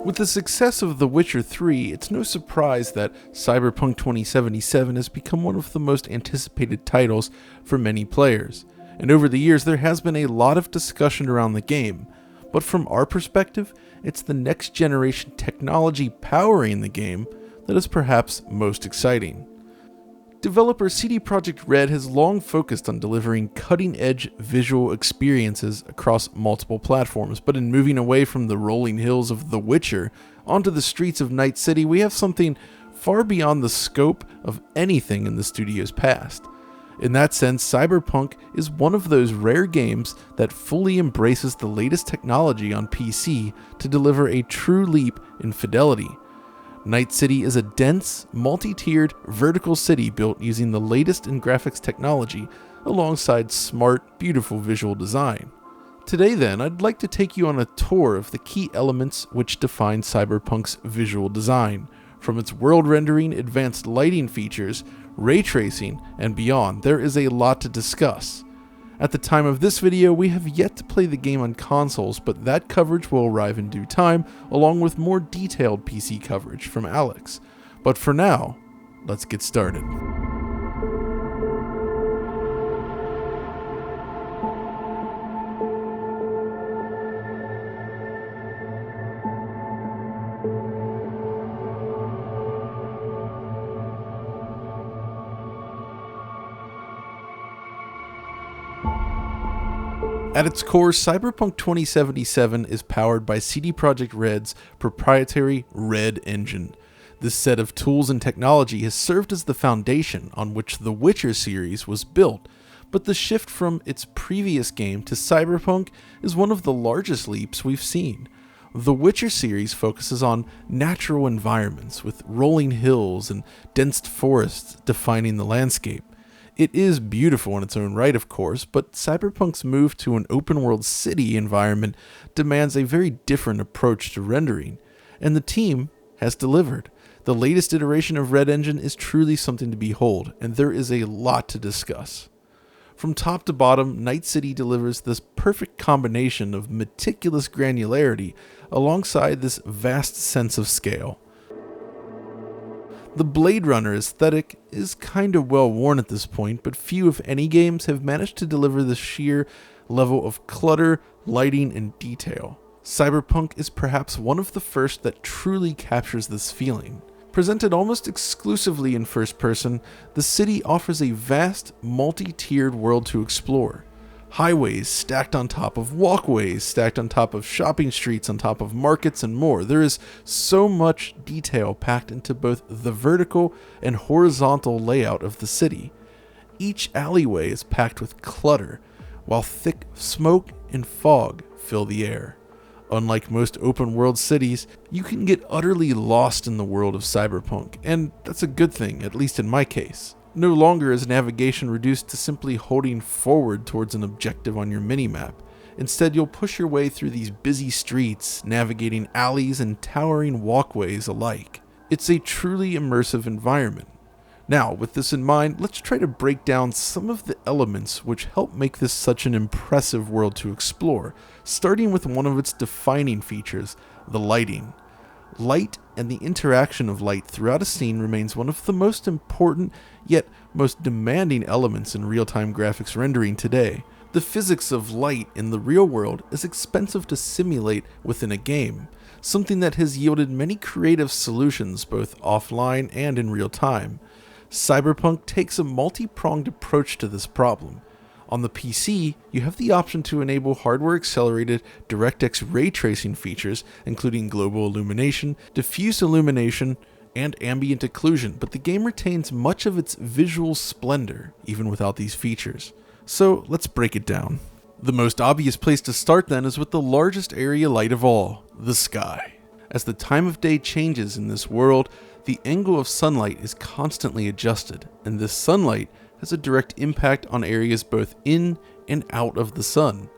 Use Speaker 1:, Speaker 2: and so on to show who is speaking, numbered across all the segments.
Speaker 1: With the success of The Witcher 3, it's no surprise that Cyberpunk 2077 has become one of the most anticipated titles for many players. And over the years, there has been a lot of discussion around the game, but from our perspective, it's the next generation technology powering the game that is perhaps most exciting. Developer CD Projekt RED has long focused on delivering cutting-edge visual experiences across multiple platforms, but in moving away from the rolling hills of The Witcher onto the streets of Night City, we have something far beyond the scope of anything in the studio's past. In that sense, Cyberpunk is one of those rare games that fully embraces the latest technology on PC to deliver a true leap in fidelity. Night City is a dense, multi-tiered, vertical city built using the latest in graphics technology alongside smart, beautiful visual design. Today then, I'd like to take you on a tour of the key elements which define Cyberpunk's visual design. From its world rendering, advanced lighting features, ray tracing, and beyond, there is a lot to discuss. At the time of this video, we have yet to play the game on consoles, but that coverage will arrive in due time, along with more detailed PC coverage from Alex. But for now, let's get started. At its core, Cyberpunk 2077 is powered by CD Projekt RED's proprietary RED engine. This set of tools and technology has served as the foundation on which the Witcher series was built, but the shift from its previous game to Cyberpunk is one of the largest leaps we've seen. The Witcher series focuses on natural environments with rolling hills and dense forests defining the landscape. It is beautiful in its own right, of course, but Cyberpunk's move to an open-world city environment demands a very different approach to rendering, and the team has delivered. The latest iteration of RED Engine is truly something to behold, and there is a lot to discuss. From top to bottom, Night City delivers this perfect combination of meticulous granularity alongside this vast sense of scale. The Blade Runner aesthetic is kinda well worn at this point, but few if any games have managed to deliver the sheer level of clutter, lighting, and detail. Cyberpunk is perhaps one of the first that truly captures this feeling. Presented almost exclusively in first person, the city offers a vast, multi-tiered world to explore. Highways stacked on top of walkways, stacked on top of shopping streets, on top of markets, and more. There is so much detail packed into both the vertical and horizontal layout of the city. Each alleyway is packed with clutter, while thick smoke and fog fill the air. Unlike most open-world cities, you can get utterly lost in the world of Cyberpunk, and that's a good thing, at least in my case. No longer is navigation reduced to simply holding forward towards an objective on your minimap. Instead, you'll push your way through these busy streets, navigating alleys and towering walkways alike. It's a truly immersive environment. Now, with this in mind, let's try to break down some of the elements which help make this such an impressive world to explore, starting with one of its defining features, the lighting. Light and the interaction of light throughout a scene remains one of the most important yet most demanding elements in real-time graphics rendering today. The physics of light in the real world is expensive to simulate within a game, something that has yielded many creative solutions both offline and in real time. Cyberpunk takes a multi-pronged approach to this problem. On the PC, you have the option to enable hardware-accelerated DirectX ray tracing features, including global illumination, diffuse illumination, and ambient occlusion, but the game retains much of its visual splendor, even without these features. So let's break it down. The most obvious place to start then is with the largest area light of all, the sky. As the time of day changes in this world, the angle of sunlight is constantly adjusted, and this sunlight has a direct impact on areas both in and out of the sun.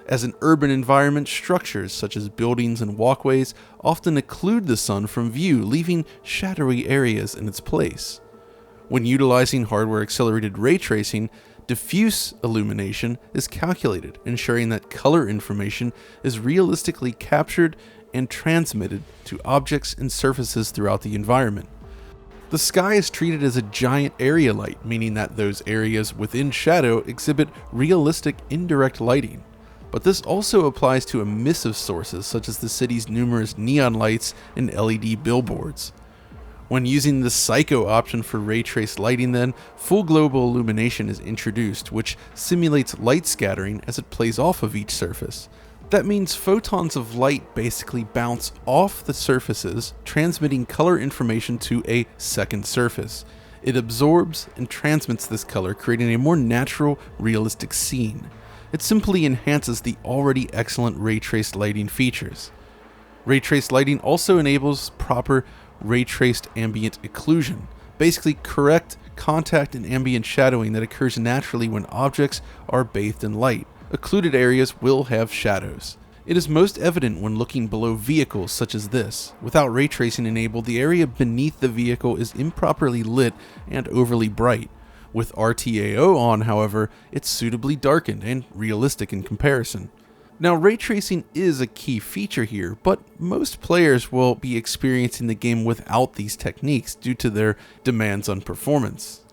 Speaker 1: As an urban environment, structures such as buildings and walkways often occlude the sun from view, leaving shadowy areas in its place. When utilizing hardware-accelerated ray tracing, diffuse illumination is calculated, ensuring that color information is realistically captured and transmitted to objects and surfaces throughout the environment. The sky is treated as a giant area light, meaning that those areas within shadow exhibit realistic indirect lighting. But this also applies to emissive sources such as the city's numerous neon lights and LED billboards. When using the Psycho option for ray traced lighting then, full global illumination is introduced, which simulates light scattering as it plays off of each surface. That means photons of light basically bounce off the surfaces, transmitting color information to a second surface. It absorbs and transmits this color, creating a more natural, realistic scene. It simply enhances the already excellent ray traced lighting features. Ray traced lighting also enables proper ray traced ambient occlusion, basically correct contact and ambient shadowing that occurs naturally when objects are bathed in light. Occluded areas will have shadows. It is most evident when looking below vehicles such as this. Without ray tracing enabled, the area beneath the vehicle is improperly lit and overly bright. With RTAO on, however, it's suitably darkened and realistic in comparison. Now, ray tracing is a key feature here, but most players will be experiencing the game without these techniques due to their demands on performance.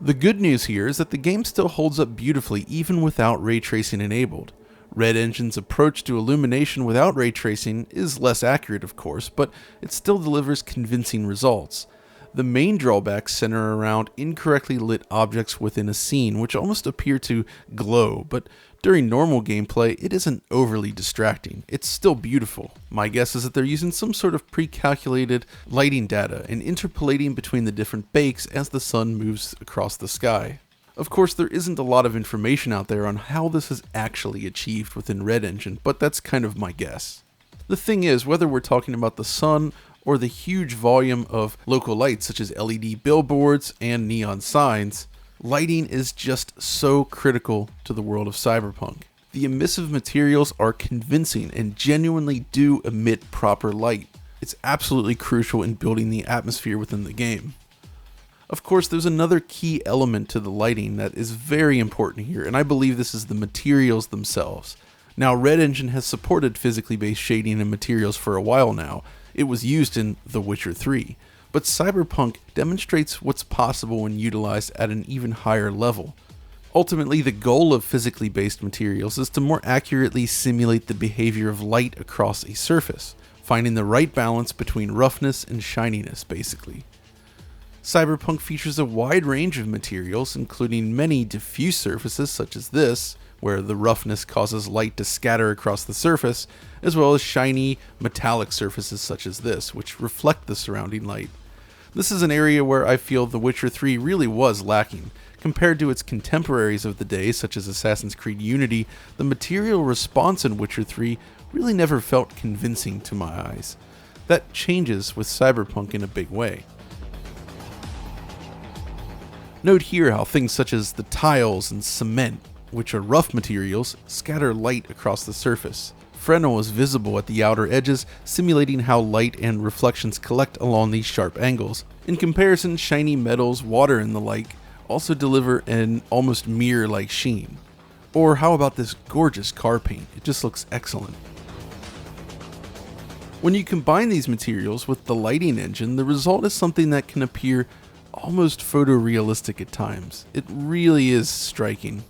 Speaker 1: The good news here is that the game still holds up beautifully even without ray tracing enabled. Red Engine's approach to illumination without ray tracing is less accurate, of course, but it still delivers convincing results. The main drawbacks center around incorrectly lit objects within a scene, which almost appear to glow, but during normal gameplay, it isn't overly distracting. It's still beautiful. My guess is that they're using some sort of pre-calculated lighting data and interpolating between the different bakes as the sun moves across the sky. Of course, there isn't a lot of information out there on how this is actually achieved within Red Engine, but that's kind of my guess. The thing is, whether we're talking about the sun or the huge volume of local lights such as LED billboards and neon signs, lighting is just so critical to the world of Cyberpunk. The emissive materials are convincing and genuinely do emit proper light. It's absolutely crucial in building the atmosphere within the game. Of course, there's another key element to the lighting that is very important here, and I believe this is the materials themselves. Now, Red Engine has supported physically based shading and materials for a while now. It was used in The Witcher 3, but Cyberpunk demonstrates what's possible when utilized at an even higher level. Ultimately, the goal of physically based materials is to more accurately simulate the behavior of light across a surface, finding the right balance between roughness and shininess, basically. Cyberpunk features a wide range of materials, including many diffuse surfaces such as this, where the roughness causes light to scatter across the surface, as well as shiny, metallic surfaces such as this, which reflect the surrounding light. This is an area where I feel The Witcher 3 really was lacking. Compared to its contemporaries of the day, such as Assassin's Creed Unity, the material response in Witcher 3 really never felt convincing to my eyes. That changes with Cyberpunk in a big way. Note here how things such as the tiles and cement, which are rough materials, scatter light across the surface. Fresnel is visible at the outer edges, simulating how light and reflections collect along these sharp angles. In comparison, shiny metals, water, and the like also deliver an almost mirror-like sheen. Or how about this gorgeous car paint? It just looks excellent. When you combine these materials with the lighting engine, the result is something that can appear almost photorealistic at times. It really is striking.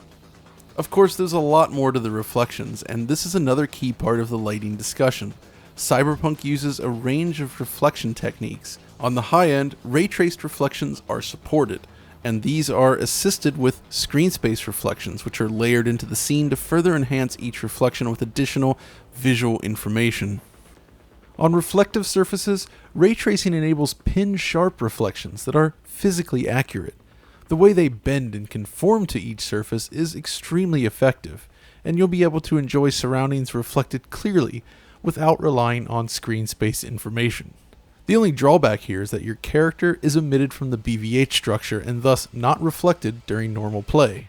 Speaker 1: Of course, there's a lot more to the reflections, and this is another key part of the lighting discussion. Cyberpunk uses a range of reflection techniques. On the high end, ray-traced reflections are supported, and these are assisted with screen space reflections, which are layered into the scene to further enhance each reflection with additional visual information. On reflective surfaces, ray tracing enables pin-sharp reflections that are physically accurate. The way they bend and conform to each surface is extremely effective, and you'll be able to enjoy surroundings reflected clearly without relying on screen space information. The only drawback here is that your character is omitted from the BVH structure and thus not reflected during normal play.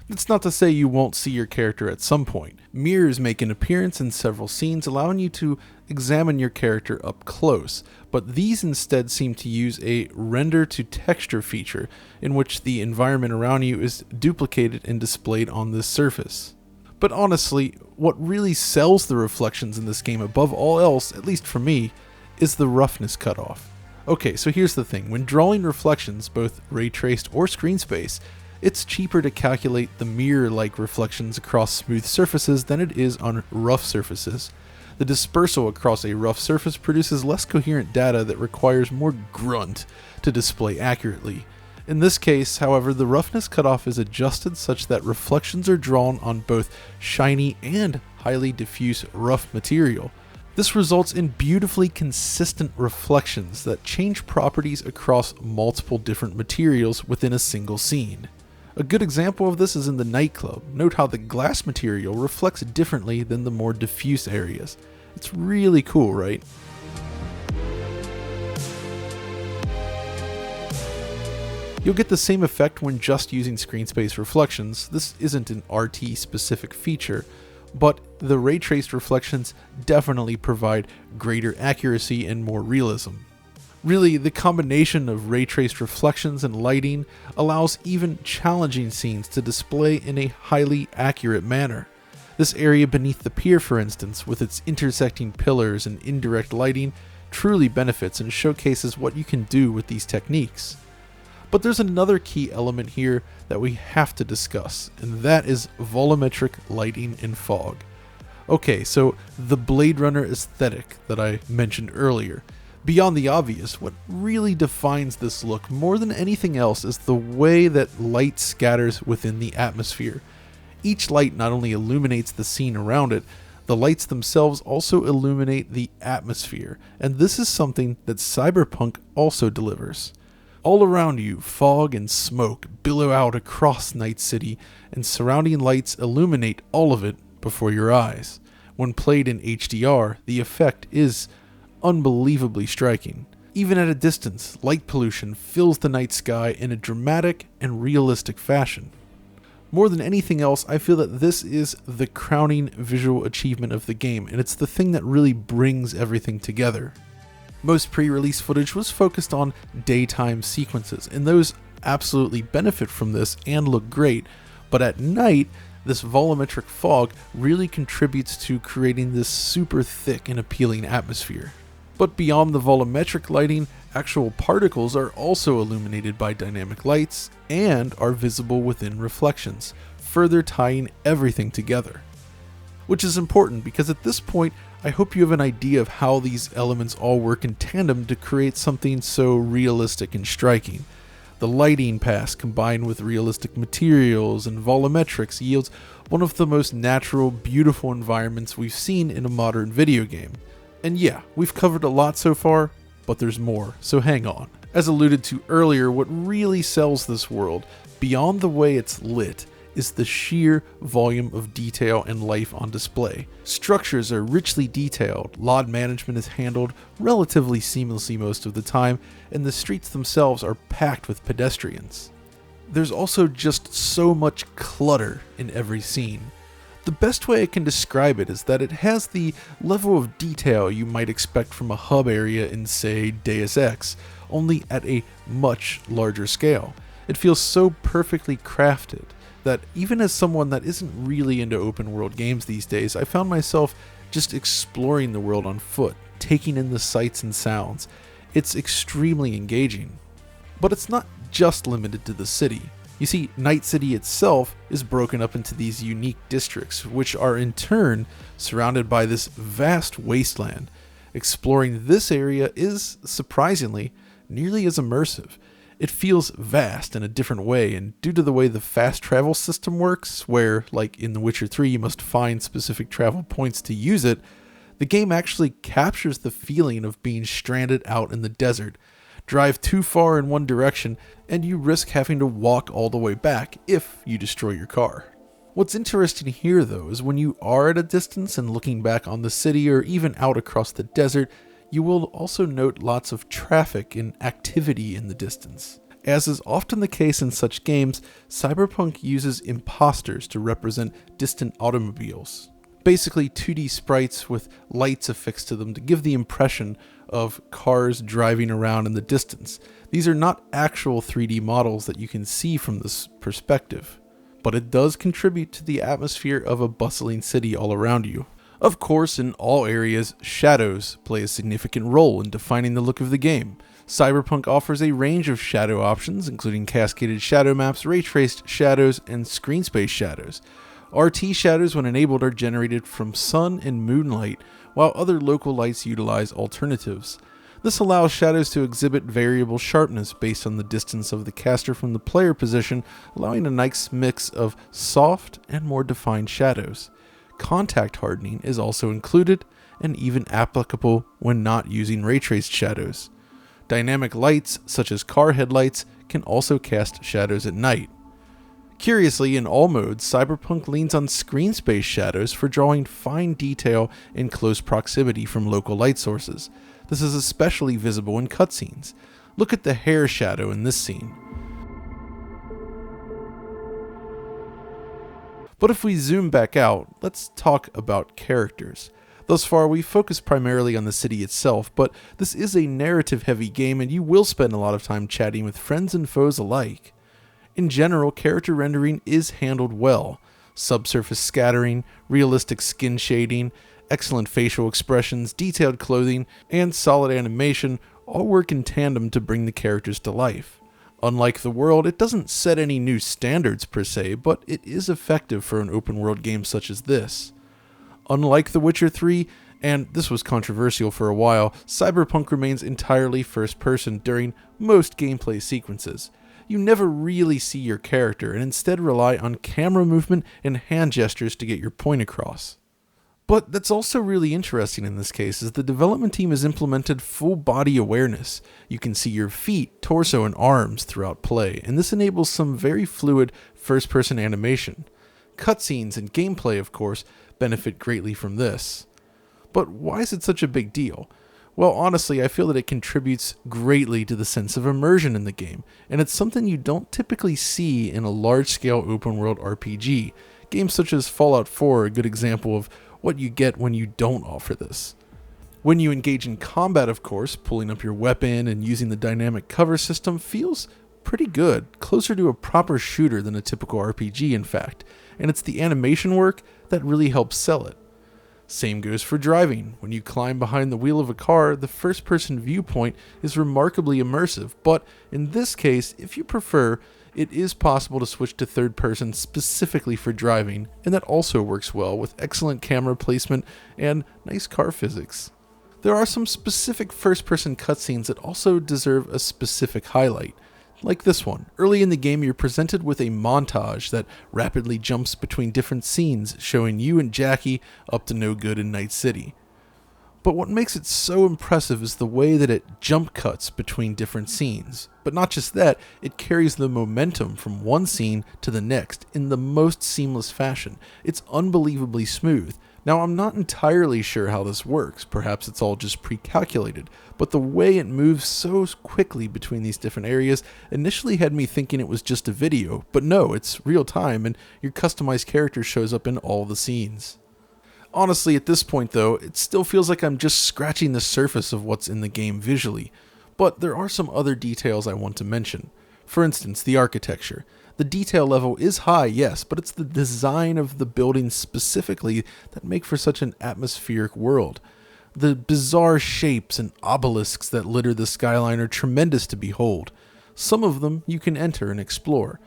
Speaker 1: That's not to say you won't see your character at some point. Mirrors make an appearance in several scenes, allowing you to examine your character up close, but these instead seem to use a render to texture feature in which the environment around you is duplicated and displayed on this surface. But honestly, what really sells the reflections in this game above all else, at least for me, is the roughness cutoff. Okay, so here's the thing. When drawing reflections, both ray traced or screen space, it's cheaper to calculate the mirror-like reflections across smooth surfaces than it is on rough surfaces. The dispersal across a rough surface produces less coherent data that requires more grunt to display accurately. In this case, however, the roughness cutoff is adjusted such that reflections are drawn on both shiny and highly diffuse rough material. This results in beautifully consistent reflections that change properties across multiple different materials within a single scene. A good example of this is in the nightclub. Note how the glass material reflects differently than the more diffuse areas. It's really cool, right? You'll get the same effect when just using screen space reflections. This isn't an RT specific feature, but the ray traced reflections definitely provide greater accuracy and more realism. Really, the combination of ray traced reflections and lighting allows even challenging scenes to display in a highly accurate manner. This area beneath the pier, for instance, with its intersecting pillars and indirect lighting, truly benefits and showcases what you can do with these techniques. But there's another key element here that we have to discuss, and that is volumetric lighting in fog. Okay, so the Blade Runner aesthetic that I mentioned earlier. Beyond the obvious, what really defines this look more than anything else is the way that light scatters within the atmosphere. Each light not only illuminates the scene around it, the lights themselves also illuminate the atmosphere, and this is something that Cyberpunk also delivers. All around you, fog and smoke billow out across Night City, and surrounding lights illuminate all of it before your eyes. When played in HDR, the effect is unbelievably striking. Even at a distance, light pollution fills the night sky in a dramatic and realistic fashion. More than anything else, I feel that this is the crowning visual achievement of the game, and it's the thing that really brings everything together. Most pre-release footage was focused on daytime sequences, and those absolutely benefit from this and look great, but at night, this volumetric fog really contributes to creating this super thick and appealing atmosphere. But beyond the volumetric lighting, actual particles are also illuminated by dynamic lights and are visible within reflections, further tying everything together. Which is important because at this point, I hope you have an idea of how these elements all work in tandem to create something so realistic and striking. The lighting pass combined with realistic materials and volumetrics yields one of the most natural, beautiful environments we've seen in a modern video game. And yeah, we've covered a lot so far, but there's more, so hang on. As alluded to earlier, what really sells this world, beyond the way it's lit, is the sheer volume of detail and life on display. Structures are richly detailed, lot management is handled relatively seamlessly most of the time, and the streets themselves are packed with pedestrians. There's also just so much clutter in every scene. The best way I can describe it is that it has the level of detail you might expect from a hub area in, say, Deus Ex, only at a much larger scale. It feels so perfectly crafted that even as someone that isn't really into open world games these days, I found myself just exploring the world on foot, taking in the sights and sounds. It's extremely engaging. But it's not just limited to the city. You see, Night City itself is broken up into these unique districts, which are in turn surrounded by this vast wasteland. Exploring this area is, surprisingly, nearly as immersive. It feels vast in a different way, and due to the way the fast travel system works, where, like in The Witcher 3, you must find specific travel points to use it, the game actually captures the feeling of being stranded out in the desert. Drive too far in one direction, and you risk having to walk all the way back if you destroy your car. What's interesting here, though, is when you are at a distance and looking back on the city or even out across the desert, you will also note lots of traffic and activity in the distance. As is often the case in such games, Cyberpunk uses imposters to represent distant automobiles. Basically 2D sprites with lights affixed to them to give the impression of cars driving around in the distance. These are not actual 3D models that you can see from this perspective. but it does contribute to the atmosphere of a bustling city all around you. Of course, in all areas, shadows play a significant role in defining the look of the game. Cyberpunk offers a range of shadow options, including cascaded shadow maps, ray-traced shadows, and screen space shadows. RT shadows, when enabled, are generated from sun and moonlight, while other local lights utilize alternatives. This allows shadows to exhibit variable sharpness based on the distance of the caster from the player position, allowing a nice mix of soft and more defined shadows. Contact hardening is also included and even applicable when not using ray-traced shadows. Dynamic lights, such as car headlights, can also cast shadows at night. Curiously, in all modes, Cyberpunk leans on screen space shadows for drawing fine detail in close proximity from local light sources. This is especially visible in cutscenes. Look at the hair shadow in this scene. But if we zoom back out, let's talk about characters. Thus far, we focus primarily on the city itself, but this is a narrative-heavy game and you will spend a lot of time chatting with friends and foes alike. In general, character rendering is handled well. Subsurface scattering, realistic skin shading, excellent facial expressions, detailed clothing, and solid animation all work in tandem to bring the characters to life. Unlike the world, it doesn't set any new standards per se, but it is effective for an open-world game such as this. Unlike The Witcher 3, and this was controversial for a while, Cyberpunk remains entirely first-person during most gameplay sequences. You never really see your character and instead rely on camera movement and hand gestures to get your point across. But that's also really interesting in this case, as the development team has implemented full body awareness. You can see your feet, torso, and arms throughout play, and this enables some very fluid first-person animation. Cutscenes and gameplay, of course, benefit greatly from this. But why is it such a big deal? Well, honestly, I feel that it contributes greatly to the sense of immersion in the game, and it's something you don't typically see in a large-scale open-world RPG. Games such as Fallout 4 are a good example of what you get when you don't offer this. When you engage in combat, of course, pulling up your weapon and using the dynamic cover system feels pretty good, closer to a proper shooter than a typical RPG, in fact, and it's the animation work that really helps sell it. Same goes for driving. When you climb behind the wheel of a car, the first-person viewpoint is remarkably immersive, but in this case, if you prefer, it is possible to switch to third person specifically for driving, and that also works well with excellent camera placement and nice car physics. There are some specific first-person cutscenes that also deserve a specific highlight. Like this one. Early in the game, you're presented with a montage that rapidly jumps between different scenes, showing you and Jackie up to no good in Night City. But what makes it so impressive is the way that it jump cuts between different scenes. But not just that, it carries the momentum from one scene to the next in the most seamless fashion. It's unbelievably smooth. Now, I'm not entirely sure how this works, perhaps it's all just pre-calculated, but the way it moves so quickly between these different areas initially had me thinking it was just a video, but no, it's real time and your customized character shows up in all the scenes. Honestly, at this point though, it still feels like I'm just scratching the surface of what's in the game visually, but there are some other details I want to mention. For instance, the architecture. The detail level is high, yes, but it's the design of the buildings specifically that make for such an atmospheric world. The bizarre shapes and obelisks that litter the skyline are tremendous to behold. Some of them you can enter and explore.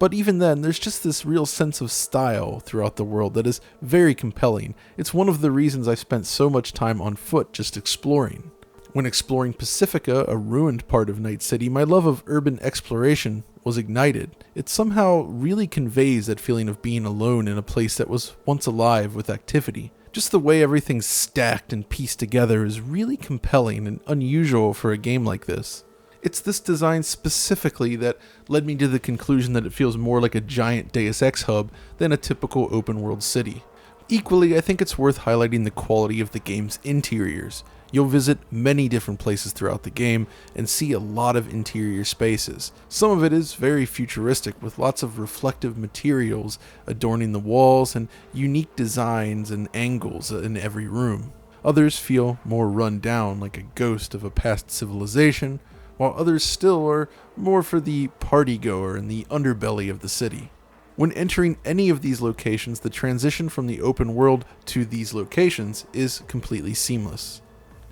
Speaker 1: But even then, there's just this real sense of style throughout the world that is very compelling. It's one of the reasons I spent so much time on foot just exploring. When exploring Pacifica, a ruined part of Night City, my love of urban exploration was ignited. It somehow really conveys that feeling of being alone in a place that was once alive with activity. Just the way everything's stacked and pieced together is really compelling and unusual for a game like this. It's this design specifically that led me to the conclusion that it feels more like a giant Deus Ex hub than a typical open-world city. Equally, I think it's worth highlighting the quality of the game's interiors. You'll visit many different places throughout the game and see a lot of interior spaces. Some of it is very futuristic with lots of reflective materials adorning the walls and unique designs and angles in every room. Others feel more run down, like a ghost of a past civilization, while others still are more for the partygoer and the underbelly of the city. When entering any of these locations, the transition from the open world to these locations is completely seamless.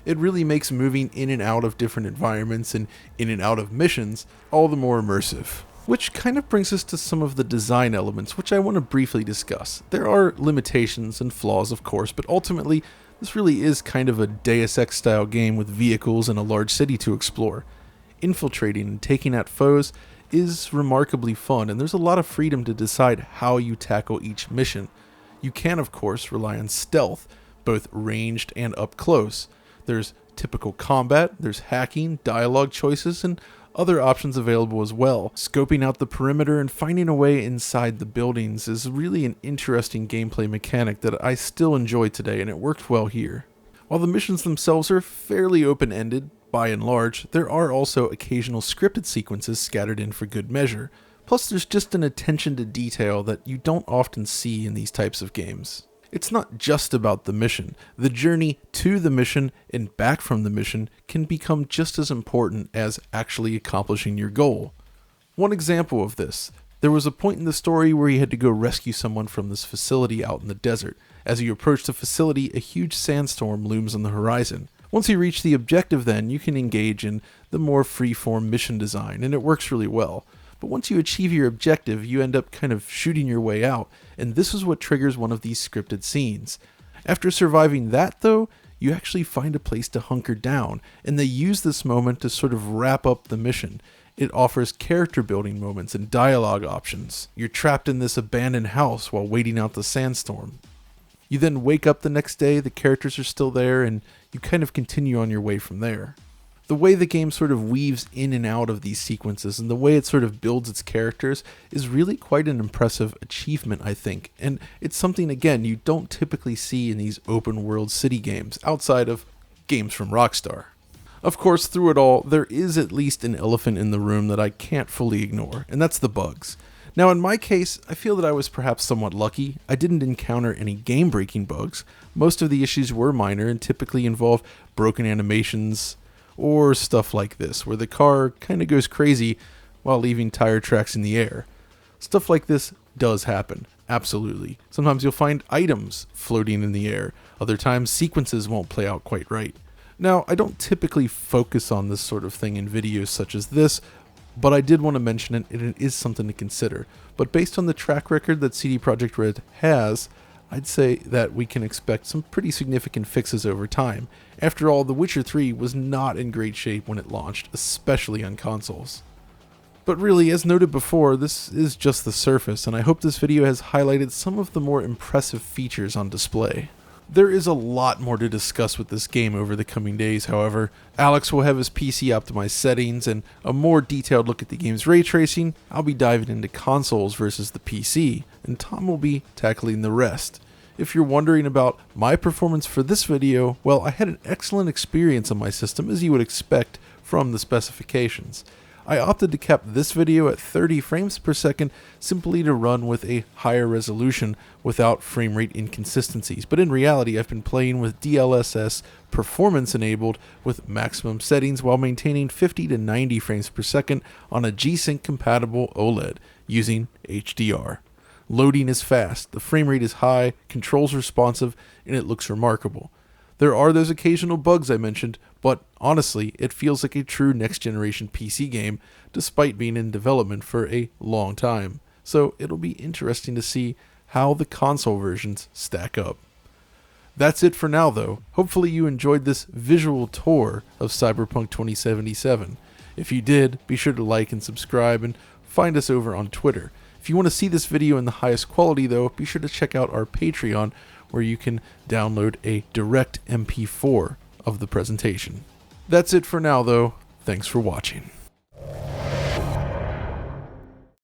Speaker 1: It really makes moving in and out of different environments and in and out of missions all the more immersive. Which kind of brings us to some of the design elements, which I want to briefly discuss. There are limitations and flaws, of course, but ultimately, this really is kind of a Deus Ex style game with vehicles and a large city to explore. Infiltrating and taking out foes is remarkably fun, and there's a lot of freedom to decide how you tackle each mission. You can, of course, rely on stealth, both ranged and up close. There's typical combat, there's hacking, dialogue choices, and other options available as well. Scoping out the perimeter and finding a way inside the buildings is really an interesting gameplay mechanic that I still enjoy today, and it worked well here. While the missions themselves are fairly open-ended, by and large, there are also occasional scripted sequences scattered in for good measure. Plus, there's just an attention to detail that you don't often see in these types of games. It's not just about the mission. The journey to the mission and back from the mission can become just as important as actually accomplishing your goal. One example of this, there was a point in the story where you had to go rescue someone from this facility out in the desert. As you approach the facility, a huge sandstorm looms on the horizon. Once you reach the objective then, you can engage in the more free-form mission design, and it works really well. But once you achieve your objective, you end up kind of shooting your way out, and this is what triggers one of these scripted scenes. After surviving that though, you actually find a place to hunker down, and they use this moment to sort of wrap up the mission. It offers character building moments and dialogue options. You're trapped in this abandoned house while waiting out the sandstorm. You then wake up the next day, the characters are still there, and you kind of continue on your way from there. The way the game sort of weaves in and out of these sequences and the way it sort of builds its characters is really quite an impressive achievement, I think. And it's something, again, you don't typically see in these open world city games outside of games from Rockstar. Of course, through it all, there is at least an elephant in the room that I can't fully ignore, and that's the bugs. Now, in my case, I feel that I was perhaps somewhat lucky. I didn't encounter any game-breaking bugs. Most of the issues were minor and typically involve broken animations, or stuff like this, where the car kind of goes crazy while leaving tire tracks in the air. Stuff like this does happen, absolutely. Sometimes you'll find items floating in the air, other times sequences won't play out quite right. Now, I don't typically focus on this sort of thing in videos such as this, but I did want to mention it, and it is something to consider. But based on the track record that CD Projekt RED has, I'd say that we can expect some pretty significant fixes over time. After all, The Witcher 3 was not in great shape when it launched, especially on consoles. But really, as noted before, this is just the surface, and I hope this video has highlighted some of the more impressive features on display. There is a lot more to discuss with this game over the coming days, however. Alex will have his PC optimized settings and a more detailed look at the game's ray tracing. I'll be diving into consoles versus the PC, and Tom will be tackling the rest. If you're wondering about my performance for this video, well, I had an excellent experience on my system, as you would expect from the specifications. I opted to cap this video at 30 frames per second simply to run with a higher resolution without frame rate inconsistencies, but in reality I've been playing with DLSS performance enabled with maximum settings while maintaining 50 to 90 frames per second on a G-Sync compatible OLED using HDR. Loading is fast, the frame rate is high, controls responsive, and it looks remarkable. There are those occasional bugs I mentioned, but honestly, it feels like a true next-generation PC game, despite being in development for a long time. So it'll be interesting to see how the console versions stack up. That's it for now, though. Hopefully you enjoyed this visual tour of Cyberpunk 2077. If you did, be sure to like and subscribe, and find us over on Twitter. If you want to see this video in the highest quality, though, be sure to check out our Patreon, where you can download a direct MP4 of the presentation. That's it for now, though. Thanks for watching.